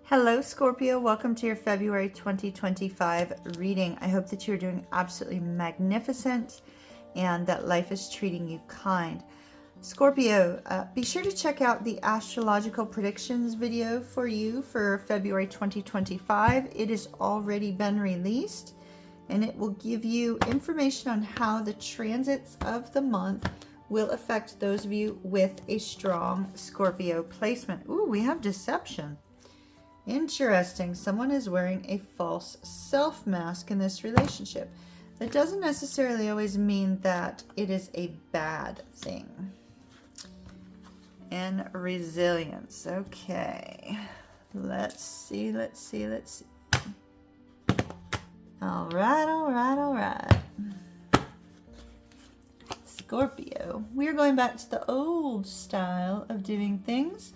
Hello Scorpio, welcome to your February 2025 reading. I hope that you're doing absolutely magnificent and that life is treating you kind. Scorpio, be sure to check out the astrological predictions video for you for February 2025. It has already been released and it will give you information on how the transits of the month will affect those of you with a strong Scorpio placement. Ooh, we have deception. Interesting. Someone is wearing a false self mask in this relationship. That doesn't necessarily always mean that it is a bad thing. And resilience. Okay. Let's see. All right. Scorpio. We're going back to the old style of doing things.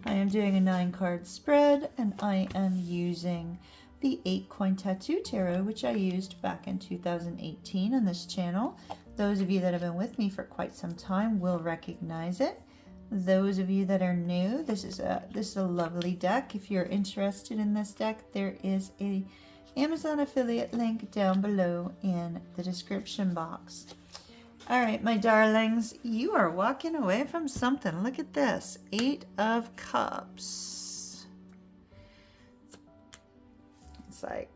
I am doing a 9-card spread, and I am using the 8-coin tattoo tarot, which I used back in 2018 on this channel. Those of you that have been with me for quite some time will recognize it. Those of you that are new, this is a lovely deck. If you're interested in this deck, there is a Amazon affiliate link down below in the description box. All right, my darlings, you are walking away from something. Look at this. 8 of Cups. It's like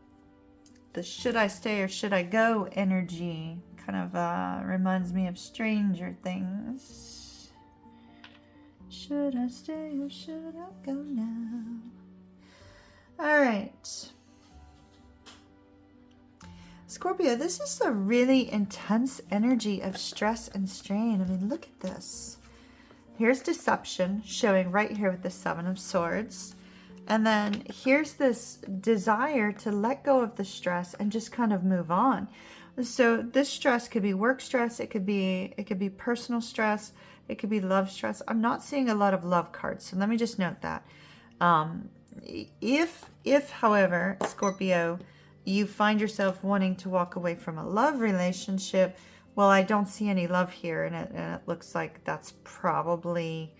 the should I stay or should I go energy. Kind of reminds me of Stranger Things. Should I stay or should I go now? All right. Scorpio, this is a really intense energy of stress and strain. I mean, look at this. Here's deception showing right here with the 7 of Swords. And then here's this desire to let go of the stress and just kind of move on. So this stress could be work stress. It could be personal stress. It could be love stress. I'm not seeing a lot of love cards. So let me just note that. If, however, Scorpio, you find yourself wanting to walk away from a love relationship, well, I don't see any love here, and it looks like that's probably,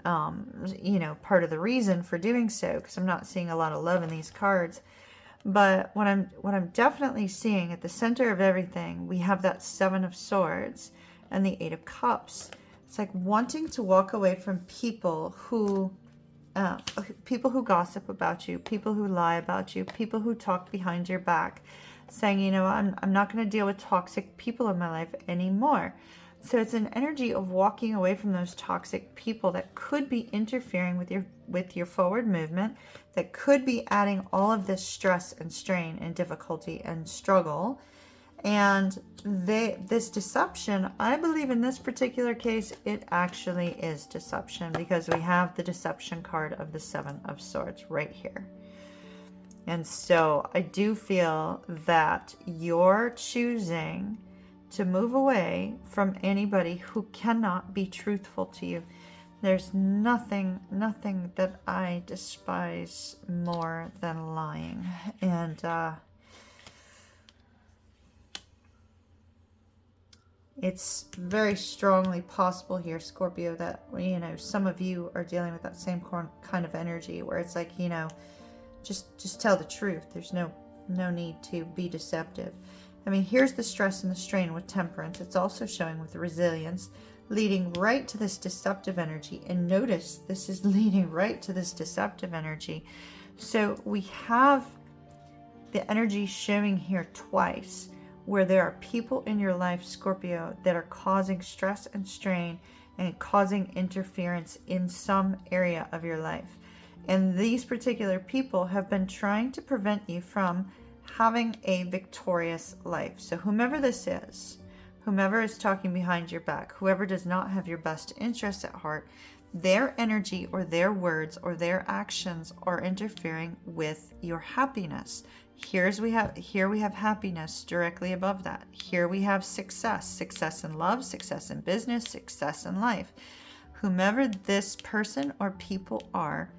part of the reason for doing so, because I'm not seeing a lot of love in these cards. But what I'm definitely seeing at the center of everything, we have that 7 of Swords and the 8 of Cups. It's like wanting to walk away from people who gossip about you, people who lie about you, people who talk behind your back, saying, you know, I'm not going to deal with toxic people in my life anymore. So it's an energy of walking away from those toxic people that could be interfering with your forward movement, that could be adding all of this stress and strain and difficulty and struggle. And this deception, I believe in this particular case, it actually is deception, because we have the deception card of the 7 of Swords right here. And so I do feel that you're choosing to move away from anybody who cannot be truthful to you. There's nothing that I despise more than lying. And it's very strongly possible here, Scorpio, that, you know, some of you are dealing with that same kind of energy where it's like, you know, just tell the truth. There's no need to be deceptive. I mean, here's the stress and the strain with Temperance. It's also showing with resilience, leading right to this deceptive energy. And notice this is leading right to this deceptive energy. So we have the energy showing here twice, where there are people in your life, Scorpio, that are causing stress and strain and causing interference in some area of your life. And these particular people have been trying to prevent you from having a victorious life. So whomever this is, whomever is talking behind your back, whoever does not have your best interests at heart, their energy or their words or their actions are interfering with your happiness. Here we have happiness directly above that. Here we have success in love, success in business, success in life. Whomever this person or people are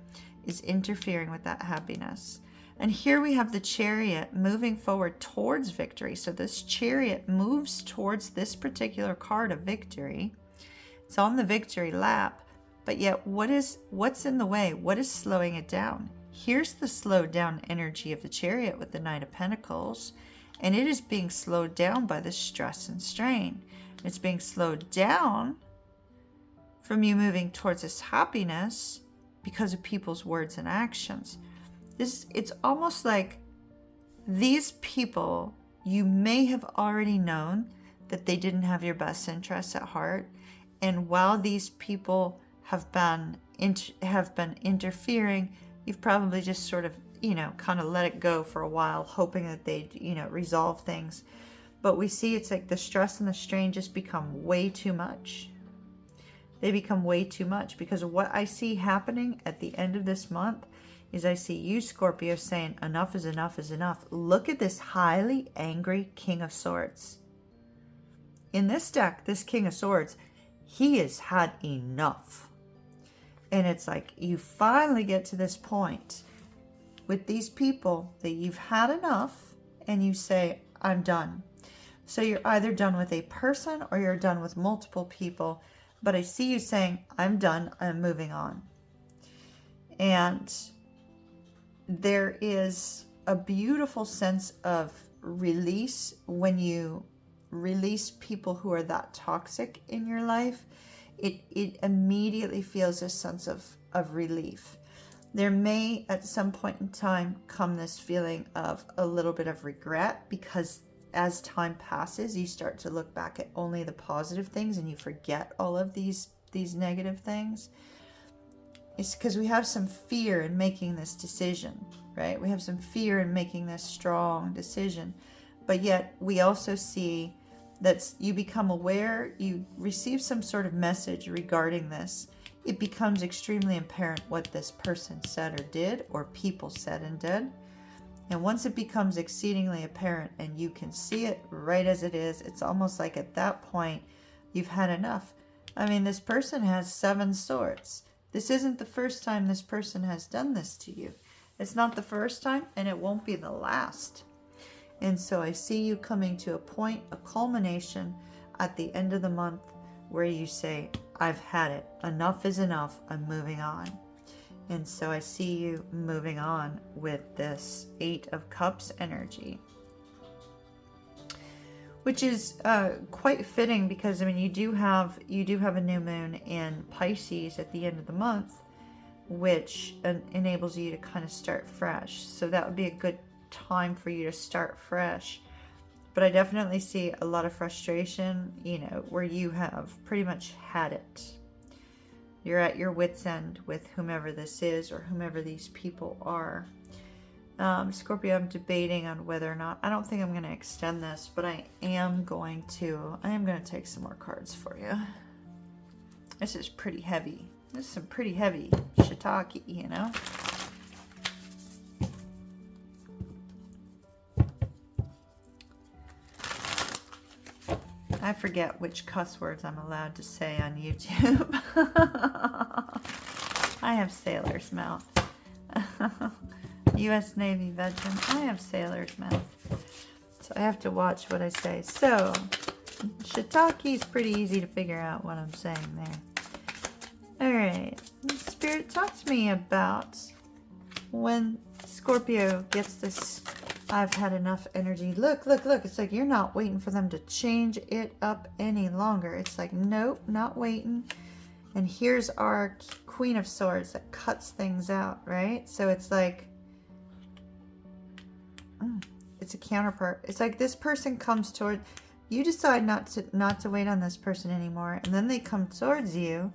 is interfering with that happiness. And here we have the Chariot moving forward towards victory. So this Chariot moves towards this particular card of victory. It's on the victory lap, but yet what's in the way? What is slowing it down? Here's the slowed down energy of the Chariot with the Knight of Pentacles. And it is being slowed down by the stress and strain. It's being slowed down from you moving towards this happiness because of people's words and actions. It's almost like these people, you may have already known that they didn't have your best interests at heart. And while these people have been interfering, you've probably just sort of, kind of let it go for a while, hoping that they'd, resolve things. But we see it's like the stress and the strain just become way too much. They become way too much because of what I see happening at the end of this month is I see you, Scorpio, saying enough is enough is enough. Look at this highly angry King of Swords. In this deck, this King of Swords, he has had enough. And it's like you finally get to this point with these people that you've had enough and you say, I'm done. So you're either done with a person or you're done with multiple people. But I see you saying, I'm done, I'm moving on. And there is a beautiful sense of release when you release people who are that toxic in your life. It immediately feels a sense of relief. There may at some point in time come this feeling of a little bit of regret because as time passes, you start to look back at only the positive things and you forget all of these negative things. It's because we have some fear in making this decision, right? We have some fear in making this strong decision. But yet we also see that you become aware, you receive some sort of message regarding this. It becomes extremely apparent what this person said or did, or people said and did. And once it becomes exceedingly apparent and you can see it right as it is, it's almost like at that point you've had enough. I mean, this person has 7 swords. This isn't the first time this person has done this to you. It's not the first time and it won't be the last. And so I see you coming to a point, a culmination at the end of the month where you say, I've had it. Enough is enough. I'm moving on. And so I see you moving on with this 8 of Cups energy, which is quite fitting because I mean you do have a new moon in Pisces at the end of the month, which enables you to kind of start fresh. So that would be a good time for you to start fresh. But I definitely see a lot of frustration, where you have pretty much had it. You're at your wit's end with whomever this is or whomever these people are. Scorpio, I'm debating on whether or not, I don't think I'm going to extend this, but I am going to take some more cards for you. This is pretty heavy. This is some pretty heavy shiitake, I forget which cuss words I'm allowed to say on YouTube. I have sailor's mouth. U.S. Navy veteran. I have sailor's mouth. So I have to watch what I say. So, shiitake is pretty easy to figure out what I'm saying there. Alright. Spirit, talk to me about when Scorpio gets this I've had enough energy. Look. It's like you're not waiting for them to change it up any longer. It's like, nope, not waiting. And here's our Queen of Swords that cuts things out, right? So it's like, it's a counterpart. It's like this person comes toward, you decide not to wait on this person anymore. And then they come towards you.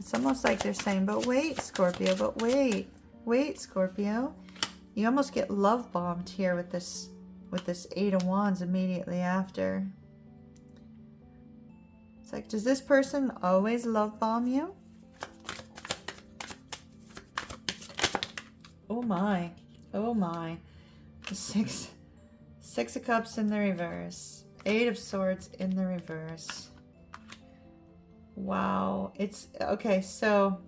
It's almost like they're saying, but wait, Scorpio, but wait, Scorpio. You almost get love bombed here with this 8 of Wands immediately after. It's like, does this person always love bomb you? Oh my. The Six of Cups in the reverse. 8 of Swords in the reverse. Wow. It's okay, so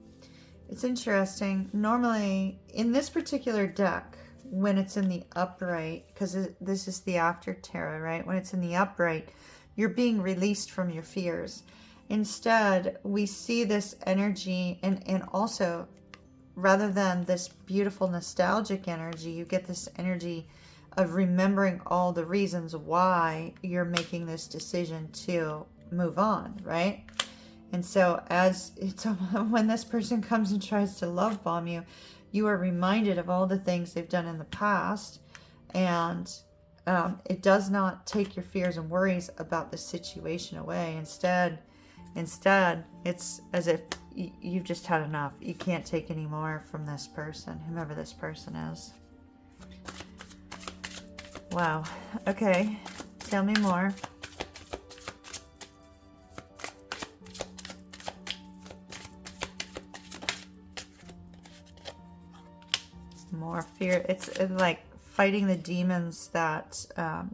it's interesting. Normally, in this particular deck, when it's in the upright, because this is the after tarot, right? When it's in the upright, you're being released from your fears. Instead, we see this energy, and also rather than this beautiful nostalgic energy, you get this energy of remembering all the reasons why you're making this decision to move on, right? And so as it's when this person comes and tries to love bomb you, you are reminded of all the things they've done in the past, and it does not take your fears and worries about the situation away. Instead, it's as if you've just had enough. You can't take any more from this person, whomever this person is. Wow. Okay. Tell me more. More fear. It's like fighting the demons that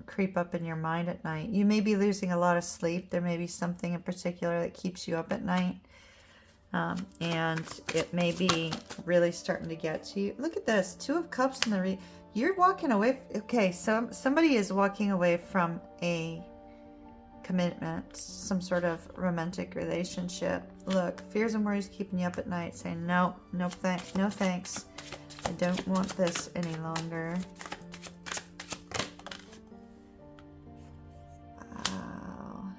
creep up in your mind at night. You may be losing a lot of sleep. There may be something in particular that keeps you up at night. And it may be really starting to get to you. Look at this. 2 of Cups in the... You're walking away. Okay, so somebody is walking away from a commitment, some sort of romantic relationship. Look, fears and worries keeping you up at night, saying, no, no thanks. I don't want this any longer. Wow.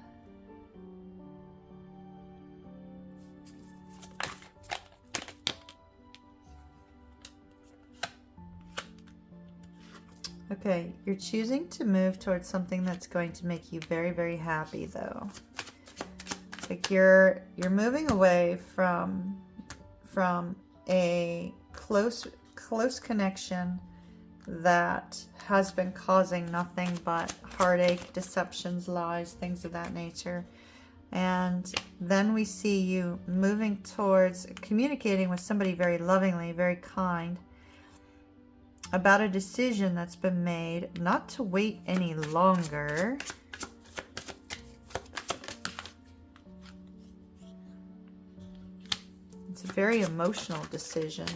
Okay, you're choosing to move towards something that's going to make you very, very happy, though. Like you're moving away from a close connection that has been causing nothing but heartache, deceptions, lies, things of that nature. And then we see you moving towards communicating with somebody very lovingly, very kind, about a decision that's been made, not to wait any longer. It's a very emotional decision.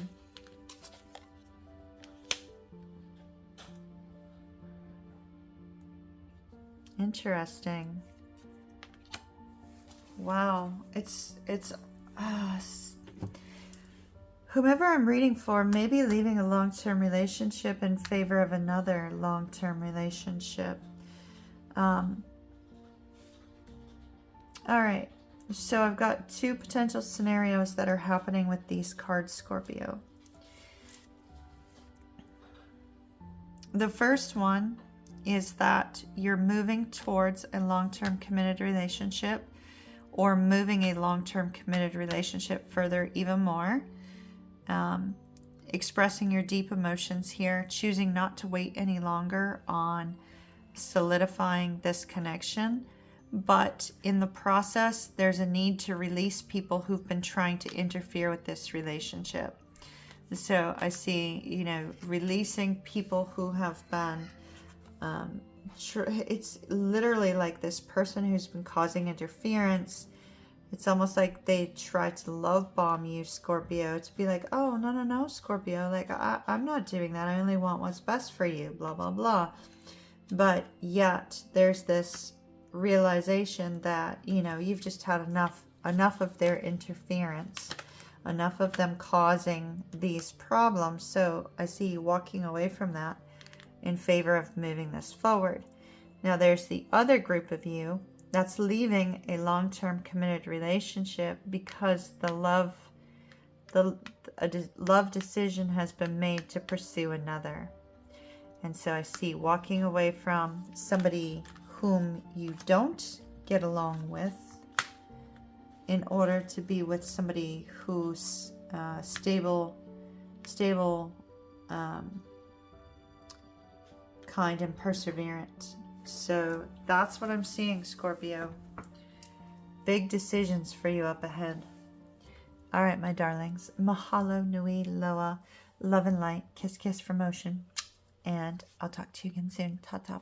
Interesting. Wow. Whomever I'm reading for may be leaving a long-term relationship in favor of another long-term relationship. All right. So I've got 2 potential scenarios that are happening with these cards, Scorpio. The first one is that you're moving towards a long-term committed relationship, or moving a long-term committed relationship further even more. Expressing your deep emotions here, choosing not to wait any longer on solidifying this connection. But in the process, there's a need to release people who've been trying to interfere with this relationship. So I see, you know, releasing people who have been, it's literally like this person who's been causing interference. It's almost like they try to love bomb you, Scorpio, to be like, oh, no, Scorpio, like, I'm not doing that. I only want what's best for you, blah, blah, blah. But yet there's this realization that, you know, you've just had enough of their interference, enough of them causing these problems. So I see you walking away from that in favor of moving this forward. Now there's the other group of you that's leaving a long-term committed relationship because the love decision has been made to pursue another. And so I see walking away from somebody whom you don't get along with in order to be with somebody who's stable, kind and perseverant. So that's what I'm seeing, Scorpio. Big decisions for you up ahead. All right, my darlings. Mahalo nui loa. Love and light. Kiss, kiss from Ocean. And I'll talk to you again soon. Ta-ta.